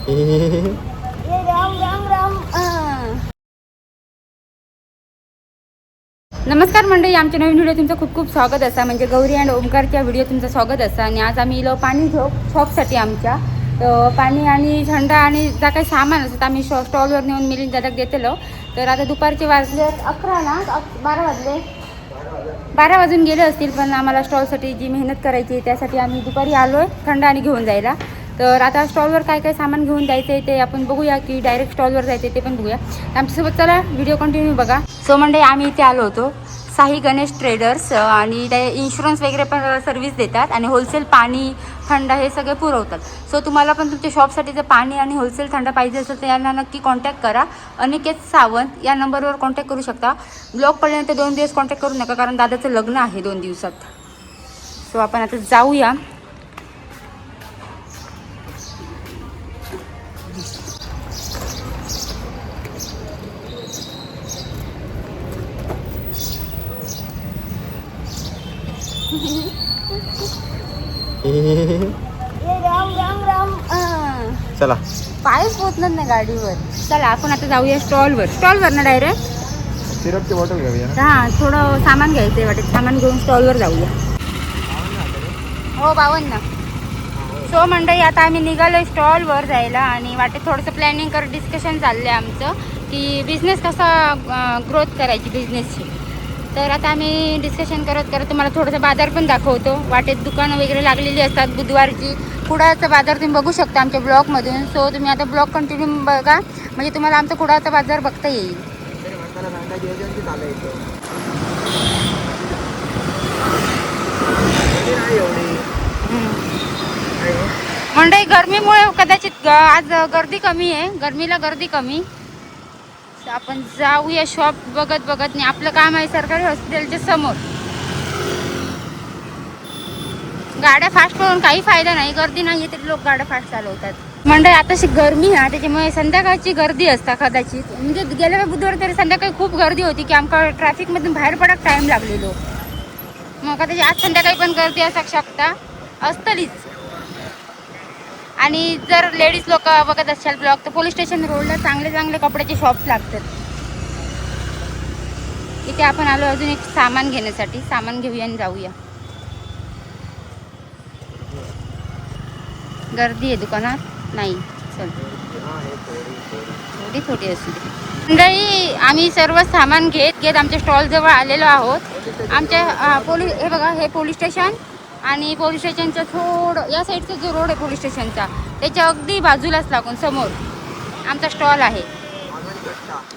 राम राम राम. नमस्कार मंडळी, आमच्या नवीन व्हिडिओ तुमचं खूप खूप स्वागत असा. म्हणजे गौरी अँड ओमकारच्या व्हिडिओ तुमचं स्वागत असा. आणि आज आम्ही इलो पाणी घेऊ शॉपसाठी आमच्या. तर पाणी आणि थंड आणि जा काही सामान असतं आम्ही स्टॉलवर नेऊन मिलिंद दादाक देतलो. तर आता दुपारचे वाजले 11 ना 12 वाजले, 12 वाजून गेले असतील. पण आम्हाला स्टॉलसाठी जी मेहनत करायची त्यासाठी आम्ही दुपारी आलो आहे थंड आणि घेऊन जायला. तर आता स्टॉलवर काय काय सामान घेऊन जायचं आहे ते आपण बघूया, की डायरेक्ट स्टॉलवर जायचं आहे ते पण बघूया. आमच्यासोबत चला, व्हिडिओ कंटिन्यू बघा. सो मंडळी, आम्ही इथे आलो होतो साई गणेश ट्रेडर्स, आणि ते इन्शुरन्स वगैरे पण सर्व्हिस देतात आणि होलसेल पाणी थंड हे सगळे पुरवतात. सो तुम्हाला पण तुमच्या शॉपसाठी जर पाणी आणि होलसेल थंड पाहिजे असेल तर यांना नक्की कॉन्टॅक्ट करा. अनिकेत सावंत या नंबरवर कॉन्टॅक्ट करू शकता. ब्लॉग पडल्यानंतर 2 दिवस कॉन्टॅक्ट करू नका, कारण दादाचं लग्न आहे 2 दिवसात. सो आपण आता जाऊया. राम राम राम. चला, पायच पोचणार ना गाडीवर. चला आपण आता जाऊया स्टॉलवर ना डायरेक्ट. सिरपची बॉटल घेऊया. हां, थोडं सामान घ्यायचं आहे वाटत. सामान घेऊन स्टॉलवर जाऊया. हो 52. सो मंडळी, आता आम्ही निघालो स्टॉलवर जायला आणि वाटेत थोडंसं प्लॅनिंग डिस्कशन चाललं आहे आमचं, की बिझनेस कसा ग्रोथ करायची बिझनेसची. तर आता आम्ही डिस्कशन करत करत तुम्हाला थोडंसं बाजार पण दाखवतो. वाटेत दुकानं वगैरे लागलेली असतात बुधवारची. कुडाळचा बाजार तुम्ही बघू शकता आमच्या ब्लॉगमधून. सो तुम्ही आता ब्लॉग कंटिन्यू बघा, म्हणजे तुम्हाला आमचा कुडाळचा बाजार बघता येईल. मंडळी, गरमीमुळे कदाचित आज गर्दी कमी आहे. गरमीला गर्दी कमी. आपण जाऊया शॉप बघत बघत. नाही, आपलं काम आहे सरकारी हॉस्पिटलच्या समोर. गाड्या फास्ट करून काही फायदा नाही, गर्दी नाही तरी लोक गाड्या फास्ट चालवतात. मंडळी, आताशी गरमी आहे त्याच्यामुळे संध्याकाळची गर्दी असता कदाचित. म्हणजे गेल्या बुधवार तरी संध्याकाळी खूप गर्दी होती, की आमका ट्रॅफिकमधून बाहेर पडक टाईम लागलेलो. मग कदाचित आज संध्याकाळी पण गर्दी असू शकता, असतलीच. आणि जर लेडीज लोक बघत असाल ब्लॉग, तर पोलीस स्टेशन रोडला चांगले चांगले कपड्याचे शॉप्स लागतात. इथे आपण आलो अजून एक सामान घेण्यासाठी. सामान घेऊया आणि जाऊया. गर्दी आहे दुकानात नाही. चल, थोडी असू दे. मंडळी, आम्ही सर्व सामान घेत आमच्या स्टॉलजवळ आलेलो आहोत. आमच्या हे बघा, हे पोलीस स्टेशन आणि पोलीस स्टेशनच्या थोडं या साईडचा जो रोड आहे पोलीस स्टेशनचा, त्याच्या अगदी बाजूलाच लागून समोर आमचा स्टॉल आहे.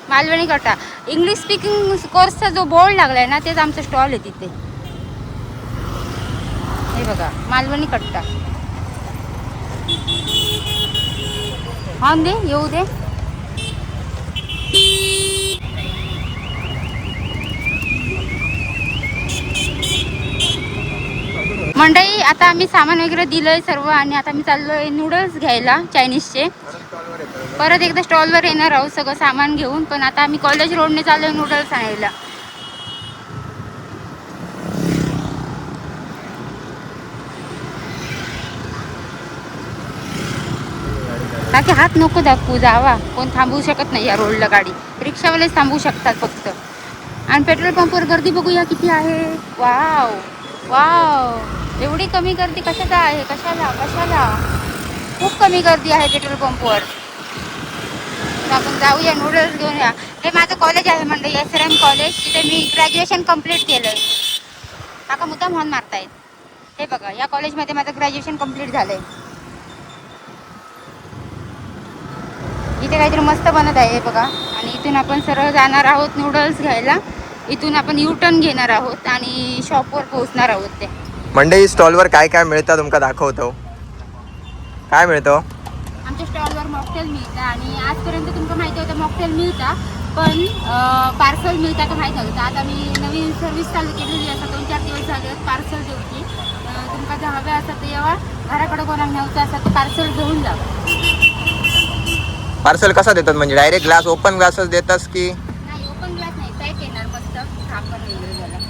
मालवणी कट्टा इंग्लिश स्पीकिंग कोर्सचा जो बोर्ड लागलाय ना, तेच आमचा स्टॉल आहे तिथे. हे बघा, मालवणी कट्टा. हा दे, येऊ दे. मंडळी, आता आम्ही सामान वगैरे दिलंय सर्व आणि आता मी चाललोय नूडल्स घ्यायला चायनीजचे. परत एकदा स्टॉलवर येणार आहोत सगळं सामान घेऊन. पण आता आम्ही कॉलेज रोडने चाललोय नूडल्स आणायला. बाकी हात नको दाखवू, जावा. कोण थांबवू शकत नाही या रोडला गाडी. रिक्षावालेच थांबवू शकतात फक्त. आणि पेट्रोल पंपवर गर्दी बघूया किती आहे. वाव वाव, एवढी कमी गर्दी कशाला आहे? कशाला खूप कमी गर्दी आहे पेट्रोल पंपवर. आपण जाऊया नूडल्स घेऊन या. हे माझं कॉलेज आहे म्हणजे SRM कॉलेज. तिथे मी ग्रॅज्युएशन कंप्लीट केलंय. काका मुद्दाम हॉर्न मारतायत. हे बघा, या कॉलेजमध्ये माझं ग्रॅज्युएशन कंप्लीट झालंय. इथे काहीतरी मस्त बनत आहे हे बघा. आणि इथून आपण सरळ जाणार आहोत नूडल्स घ्यायला. इथून आपण U-टर्न घेणार आहोत आणि शॉपवर पोहोचणार आहोत. ते मंडई, स्टॉलवर काय काय मिळतं तुमका दाखवतो. काय मिळतं? आमच्या स्टॉलवर मॉकटेल मिळतं. आणि आजपर्यंत तुमका माहिती होतं मॉकटेल मिळता, पण पार्सल मिळता का माहीत नव्हतं. आता मी नवीन सर्व्हिस चालू केलेली असं 2-4 दिवस झाले. पार्सल देऊची तुमका जर हवे असतात तर येवा. घराकडे कोणाला न्यायचं असतात तर पार्सल घेऊन जा. पार्सल कसा देतात? म्हणजे डायरेक्ट ग्लास, ओपन ग्लासच देतास की? नाही, ओपन ग्लास नाही, पॅक येणार मस्त खापर वगैरे झाला.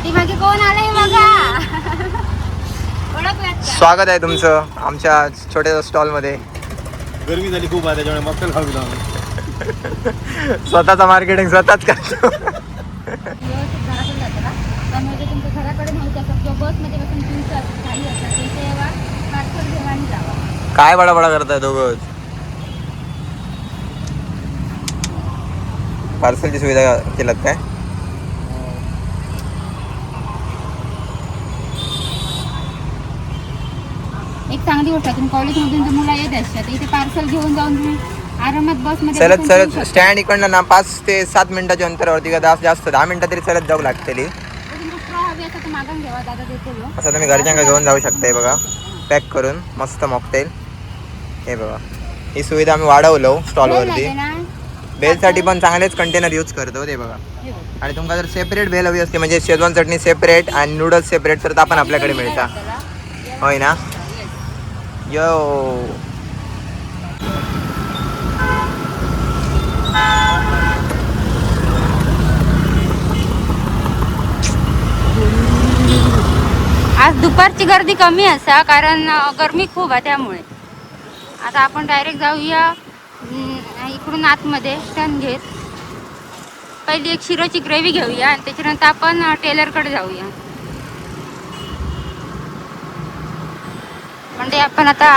पाठीमागे कोण आलंय बघा. ओळखलात का? स्वागत आहे तुमचं आमच्या छोट्या स्टॉल मध्ये. गरमी झाली खूप आहे त्याच्यामुळे मक्कल खाऊ दिला आम्ही. स्वतःचा मार्केटिंग स्वतःच करतो. व्यवस्थित घराकडे जातं ना त्यामुळे ते तुमच्या घराकडे माहिती असतं किंवा बसमध्ये बसून तुमचं काही असतं तुमचं येवा पार्सल घेवा आणि जावा. काय बडाबडा करताय दोघं? पार्सलची सुविधा केलात काय? एक चांगली गोष्ट आहे तुम्ही कॉलेजमधून जर मुलं येत असतात इथे पार्सल घेऊन जाऊन तुम्ही आरामात बसमध्ये चलत बसून खाऊ चलत शकता. स्टँड इकडनं ना 5 ते 7 मिनिटाच्या अंतरावरती का जास्त 10 मिनिटं तरी चलत जाऊ लागते. जर तुमचं straw हवी असेल तर मागून घ्यावा दादा देतो लो. असं तुम्ही घरच्यांना घेऊन जाऊ शकताय बघा. पॅक करून मस्त मॉकटेल. हे बघा ही सुविधा आम्ही वाढवलो वेळ स्टॉलवरती. लागेल ना. बेलसाठी पण चांगलेच कंटेनर यूज करतो ते बघा. हे बघ. आणि तुमका जर सेपरेट बेल हवी असते म्हणजे शेजवान चटणी सेपरेट आणि नूडल्स सेपरेट तर आपण आपल्याकडे मिळता. होय ना. यो आज दुपारची गर्दी कमी असा कारण गरमी खूप आहे त्यामुळे. आता आपण डायरेक्ट जाऊया इकडून आतमध्ये टर्न घेत. पहिली एक शिरोची ग्रेव्ही घेऊया आणि त्याच्यानंतर आपण टेलरकडे जाऊया. म्हणजे आपण आता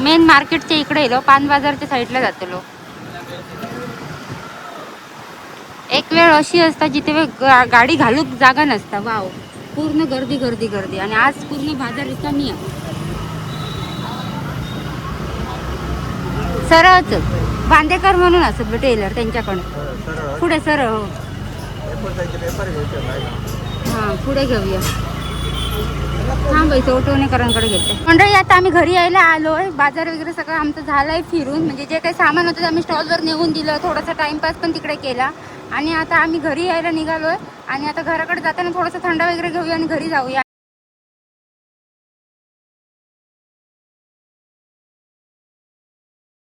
मेन मार्केटच्या इकडे येलो पान बाजारच्या साईडला जातलो. एक वेळ अशी असता जिथे गाडी घालूक जागा नसता. वाव पूर्ण गर्दी गर्दी गर्दी आणि आज पूर्ण बाजार रिकामी आहे. सरळच बांदेकर म्हणून असं टेलर त्यांच्याकडे पुढे सरळ. हो हां पुढे घेऊया. थांब इथे ऑटोनेकरांकडे घेते. मंडळी आता आम्ही घरी यायला आलोय. बाजार वगैरे सगळं आमचं झालंय फिरून म्हणजे जे काही सामान होतं ते आम्ही स्टॉलवर नेऊन दिलं. थोडासा टाइमपास पण तिकडे केला आणि आता आम्ही घरी यायला निघालोय आणि आता घराकडे जाताना थोडंसं थंड वगैरे घेऊया आणि घरी जाऊया.